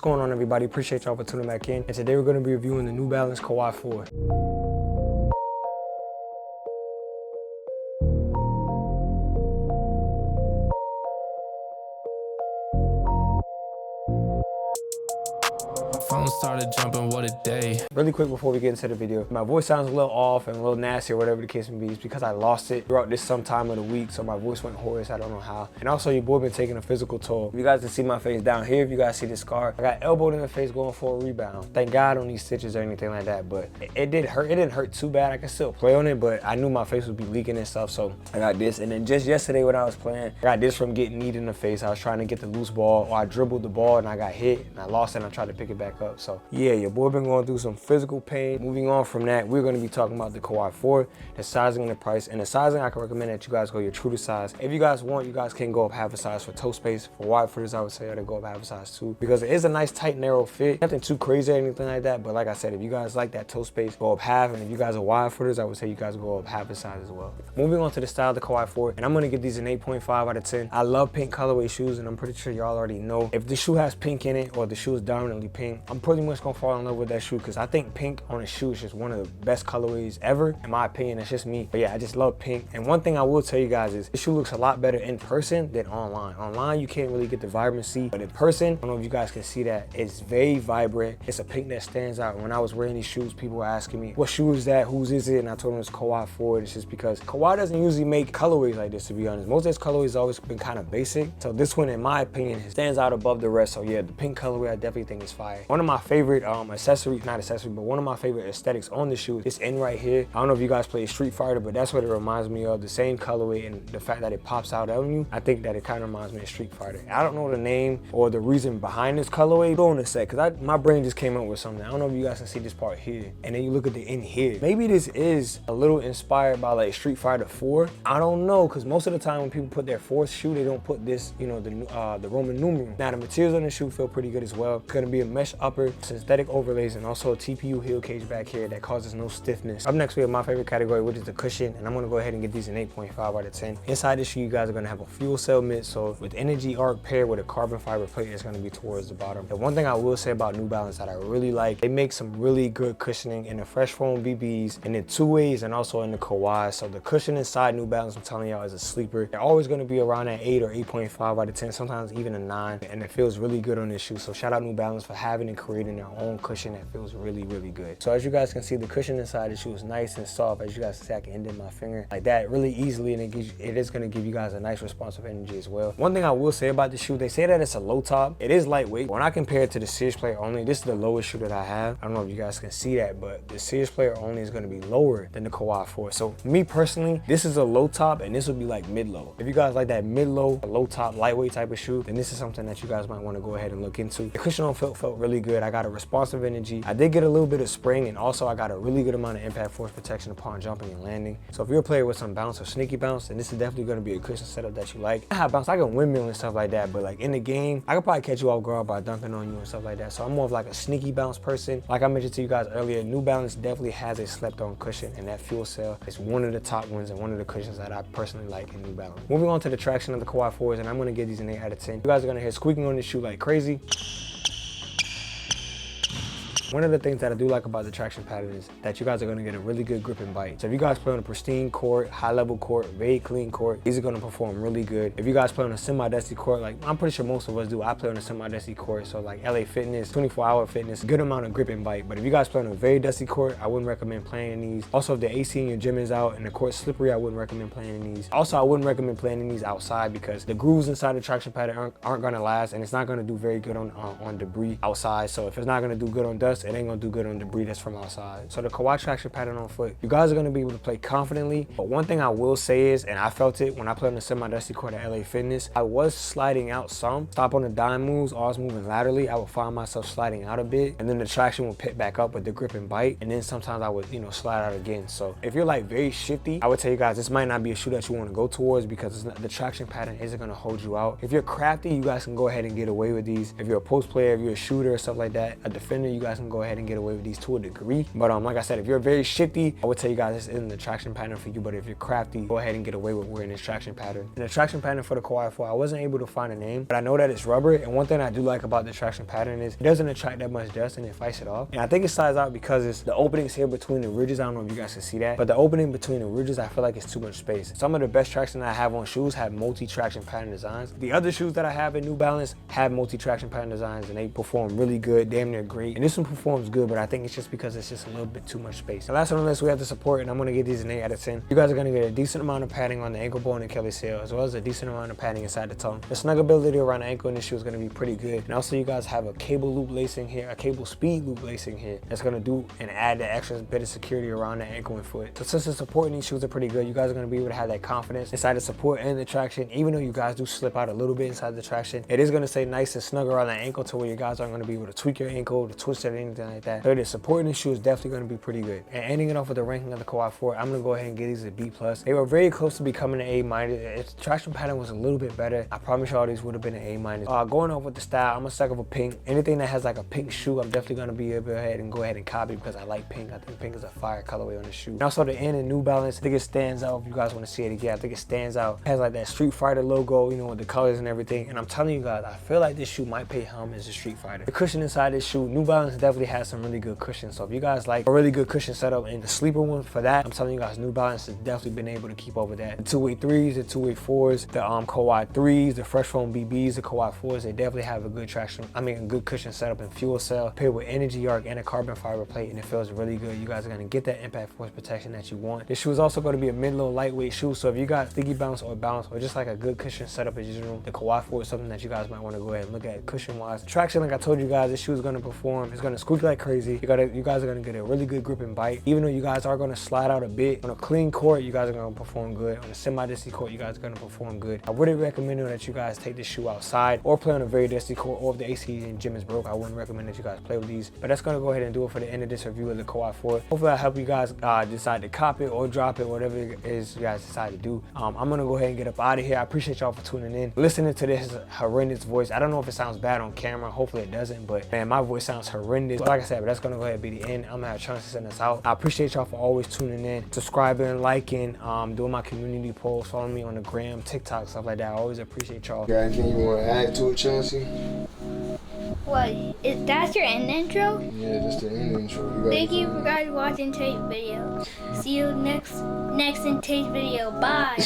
What's going on, everybody? Appreciate y'all for tuning back in. And today we're going to be reviewing the New Balance Kawhi 4. Phone started jumping, what a day. Really quick before we get into the video, my voice sounds a little off and a little nasty or whatever the case may be. It's because I lost it throughout this some time of the week, so my voice went hoarse. I don't know how. And also, your boy been taking a physical toll. If you guys can see my face down here, if you guys see this scar, I got elbowed in the face going for a rebound. Thank God I don't need stitches or anything like that, but it did hurt. It didn't hurt too bad. I can still play on it, but I knew my face would be leaking and stuff, so I got this. And then just yesterday when I was playing, I got this from getting kneed in the face. I was trying to get the loose ball, or I dribbled the ball and I got hit and I lost it and I tried to pick it back up. So yeah, your boy been going through some physical pain. Moving on from that, we're going to be talking about the Kawhi 4, the sizing and the price. And the sizing, I can recommend that you guys go your true to size. If you guys want, you guys can go up half a size for toe space. For wide footers, I would say to go up half a size too, because it is a nice tight narrow fit. Nothing too crazy or anything like that, but like I said, if you guys like that toe space, go up half. And if you guys are wide footers, I would say you guys go up half a size as well. Moving on to the style of the Kawhi 4, and I'm going to give these an 8.5 out of 10. I love pink colorway shoes, and I'm pretty sure y'all already know if the shoe has pink in it or the shoe is dominantly pink, I'm pretty much going to fall in love with that shoe, because I think pink on a shoe is just one of the best colorways ever, in my opinion. It's just me, but yeah, I just love pink. And one thing I will tell you guys is this shoe looks a lot better in person than online. Online, you can't really get the vibrancy, but in person, I don't know if you guys can see that, it's very vibrant. It's a pink that stands out. When I was wearing these shoes, people were asking me, what shoe is that? Whose is it? And I told them it's Kawhi 4. It's just because Kawhi doesn't usually make colorways like this, to be honest. Most of his colorways always been kind of basic. So this one, in my opinion, stands out above the rest. So yeah, the pink colorway, I definitely think is fire. One of my favorite but one of my favorite aesthetics on the shoe is in right here. I don't know if you guys play Street Fighter, but that's what it reminds me of. The same colorway and the fact that it pops out on you, I think that it kind of reminds me of Street Fighter. I don't know the name or the reason behind this colorway. Go on a sec, because my brain just came up with something. I don't know if you guys can see this part here, and then you look at the in here. Maybe this is a little inspired by like Street Fighter 4. I don't know, because most of the time when people put their fourth shoe, they don't put this, you know, the Roman numeral. Now the materials on the shoe feel pretty good as well. It's gonna be a mesh upper, synthetic overlays, and also a TPU heel cage back here that causes no stiffness. Up next, we have my favorite category, which is the cushion, and I'm gonna go ahead and get these an 8.5 out of 10. Inside the shoe, you guys are gonna have a fuel cell midsole with energy arc paired with a carbon fiber plate that's gonna be towards the bottom. The one thing I will say about New Balance that I really like, they make some really good cushioning in the fresh foam BBs and in two ways, and also in the Kawhi. So the cushion inside New Balance, I'm telling y'all, is a sleeper. They're always gonna be around that 8 or 8.5 out of 10, sometimes even a 9, and it feels really good on this shoe. So shout out New Balance for having and creating their own cushion that feels really, really good. So as you guys can see, the cushion inside the shoe is nice and soft. As you guys can see, I can indent my finger like that really easily, and it is going to give you guys a nice responsive energy as well. One thing I will say about the shoe, they say that it's a low top. It is lightweight. When I compare it to the Series Player Only, this is the lowest shoe that I have. I don't know if you guys can see that, but the Series Player Only is going to be lower than the Kawhi 4. So me personally, this is a low top, and this would be like mid-low. If you guys like that mid-low, low top, lightweight type of shoe, then this is something that you guys might want to go ahead and look into. The cushion on felt really good. I got a responsive energy. I did get a little bit of spring, and also I got a really good amount of impact force protection upon jumping and landing. So if you're a player with some bounce or sneaky bounce, then this is definitely going to be a cushion setup that you like. I have bounce, I can windmill and stuff like that, but like in the game, I could probably catch you off guard by dunking on you and stuff like that. So I'm more of like a sneaky bounce person. Like I mentioned to you guys earlier, New Balance definitely has a slept on cushion, and that fuel cell is one of the top ones and one of the cushions that I personally like in New Balance. Moving on to the traction of the Kawhi 4s, and I'm going to give these an 8 out of 10. You guys are going to hear squeaking on this shoe like crazy. One of the things that I do like about the traction pattern is that you guys are going to get a really good grip and bite. So if you guys play on a pristine court, high level court, very clean court, these are going to perform really good. If you guys play on a semi-dusty court, like I'm pretty sure most of us do, I play on a semi-dusty court, so like LA Fitness, 24-hour fitness, good amount of grip and bite. But if you guys play on a very dusty court, I wouldn't recommend playing in these. Also, if the AC in your gym is out and the court's slippery, I wouldn't recommend playing in these. Also, I wouldn't recommend playing in these outside, because the grooves inside the traction pattern aren't going to last, and it's not going to do very good on debris outside. So if it's not going to do good on dust, it ain't going to do good on debris that's from outside. So the Kawhi traction pattern on foot, you guys are going to be able to play confidently. But one thing I will say is, and I felt it when I played on the semi-dusty court at LA Fitness, I was sliding out some. Stop on the dime moves, or I was moving laterally, I would find myself sliding out a bit, and then the traction would pick back up with the grip and bite, and then sometimes I would, you know, slide out again. So if you're like very shifty, I would tell you guys this might not be a shoe that you want to go towards, because the traction pattern isn't going to hold you out. If you're crafty, you guys can go ahead and get away with these. If you're a post player, if you're a shooter or stuff like that, a defender, you guys can can go ahead and get away with these to a degree. But like I said, if you're very shifty, I would tell you guys this isn't the traction pattern for you. But if you're crafty, go ahead and get away with wearing this traction pattern. And the traction pattern for the Kawhi 4, I wasn't able to find a name, but I know that it's rubber. And one thing I do like about the traction pattern is it doesn't attract that much dust and it fights it off. And I think it slides out because it's the openings here between the ridges. I don't know if you guys can see that, but the opening between the ridges, I feel like it's too much space. Some of the best traction that I have on shoes have multi-traction pattern designs. The other shoes that I have in New Balance have multi-traction pattern designs and they perform really good, damn near great. And this one performs good, but I think it's just because it's just a little bit too much space. The last one on the list, we have the support, and I'm gonna give these an 8 out of 10. You guys are gonna get a decent amount of padding on the ankle bone and Achilles heel, as well as a decent amount of padding inside the tongue. The snuggability around the ankle in this shoe is gonna be pretty good. And also you guys have a cable loop lacing here, a cable speed loop lacing here. That's gonna do and add the extra bit of security around the ankle and foot. So since the support in these shoes are pretty good, you guys are gonna be able to have that confidence inside the support and the traction. Even though you guys do slip out a little bit inside the traction, it is gonna stay nice and snug around the ankle to where you guys aren't gonna be able to tweak your ankle, to twist it or anything like that. So the support in this shoe is definitely gonna be pretty good. And ending it off with the ranking of the Kawhi 4, I'm gonna go ahead and give these a B+. They were very close to becoming an A-. If the traction pattern was a little bit better, I promise y'all these would have been an A-. Going off with the style, I'm a sucker for pink. Anything that has like a pink shoe, I'm definitely gonna be able to go ahead and copy because I like pink. I think pink is a fire colorway on the shoe. And also the N in New Balance, I think it stands out. If you guys want to see it again, I think it stands out. It has like that Street Fighter logo, you know, with the colors and everything. And I'm telling you guys, I feel like this shoe might pay homage to Street Fighter. The cushion inside this shoe, New Balance definitely has some really good cushions. So if you guys like a really good cushion setup and the sleeper one for that, I'm telling you guys, New Balance has definitely been able to keep up with that. The two-way 3s, the two-way 4s, the Kawhi 3s, the Fresh Foam BBs, the Kawhi 4s, they definitely have a good a good cushion setup and fuel cell paired with energy arc and a carbon fiber plate, and it feels really good. You guys are gonna get that impact force protection that you want. This shoe is also going to be a mid-low lightweight shoe, so if you got sticky bounce or just like a good cushion setup in general, the Kawhi 4 is something that you guys might want to go ahead and look at cushion wise. Traction, like I told you guys, this shoe is going to perform. It's going to squeak like crazy. You guys are going to get a really good grip and bite. Even though you guys are going to slide out a bit, on a clean court, you guys are going to perform good. On a semi-dusty court, you guys are going to perform good. I wouldn't recommend that you guys take this shoe outside or play on a very dusty court, or if the AC and gym is broke, I wouldn't recommend that you guys play with these. But that's going to go ahead and do it for the end of this review of the Kawhi 4. Hopefully I help you guys decide to cop it or drop it, whatever it is you guys decide to do. I'm going to go ahead and get up out of here. I appreciate y'all for tuning in, listening to this horrendous voice. I don't know if it sounds bad on camera. Hopefully it doesn't, but man, my voice sounds horrendous. But like I said, but that's going to go ahead and be the end. I'm going to have a chance to send this out. I appreciate y'all for always tuning in, subscribing, liking, doing my community polls, following me on the gram, TikTok, stuff like that. I always appreciate y'all. Got anything you want to add to it, Chauncey? What? That's your end intro? Yeah, just the end intro. Thank you for guys watching today's video. See you next in today's video. Bye.